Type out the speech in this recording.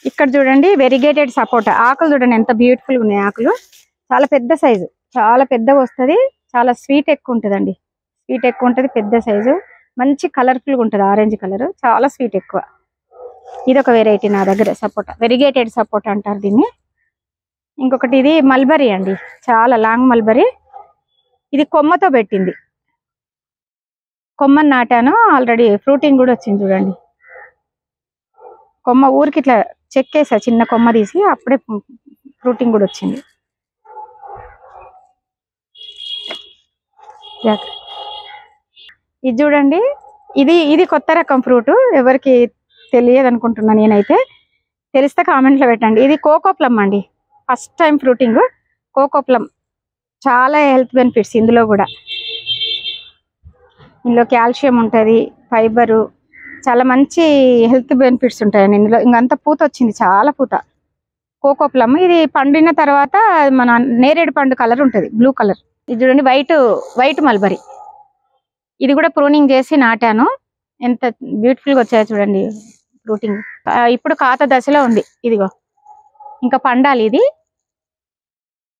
ఇక్కడ చూడండి వెరిగేటెడ్ సపోటా. ఆకులు చూడండి ఎంత బ్యూటిఫుల్ గా ఉన్నాయి. ఆకులు చాలా పెద్ద సైజు, చాలా పెద్దగా వస్తుంది. చాలా స్వీట్ ఎక్కువ ఉంటుందండి. స్వీట్ ఎక్కువ ఉంటుంది, పెద్ద సైజు, మంచి కలర్ఫుల్ గా ఉంటుంది. ఆరెంజ్ కలర్, చాలా స్వీట్ ఎక్కువ. ఇది ఒక వెరైటీ నా దగ్గర సపోటా, వెరిగేటెడ్ సపోటా అంటారు దీన్ని. ఇంకొకటి ఇది మల్బరీ అండి, చాలా లాంగ్ మల్బరీ. ఇది కొమ్మతో పెట్టింది, కొమ్మని నాటాను ఆల్రెడీ, ఫ్రూటింగ్ కూడా వచ్చింది చూడండి. కొమ్మ ఊరికి ఇట్లా చెక్కేసా, చిన్న కొమ్మ తీసి అప్పుడే ఫ్రూటింగ్ కూడా వచ్చింది. ఇది చూడండి, ఇది కొత్త రకం ఫ్రూట్, ఎవరికి తెలియదు అనుకుంటున్నా. నేనైతే తెలిస్తే కామెంట్లో పెట్టండి. ఇది కోకో ప్లమ్ అండి, first time fruiting. Coco plum చాలా హెల్త్ బెనిఫిట్స్ ఇందులో కూడా. ఇందులో కాల్షియం ఉంటుంది, ఫైబరు, చాలా మంచి హెల్త్ బెనిఫిట్స్ ఉంటాయండి ఇందులో. ఇంకంతా పూత వచ్చింది, చాలా పూత. కోకో ప్లమ్ ఇది పండిన తర్వాత మన నేరేడు పండు కలర్ ఉంటుంది, బ్లూ కలర్. ఇది చూడండి వైట్ మల్బరీ. ఇది కూడా ప్రూనింగ్ చేసి నాటాను. ఎంత బ్యూటిఫుల్ గా వచ్చాయో చూడండి ఫ్రూటింగ్. ఇప్పుడు కాత దశలో ఉంది, ఇదిగో ఇంకా పండాలి. ఇది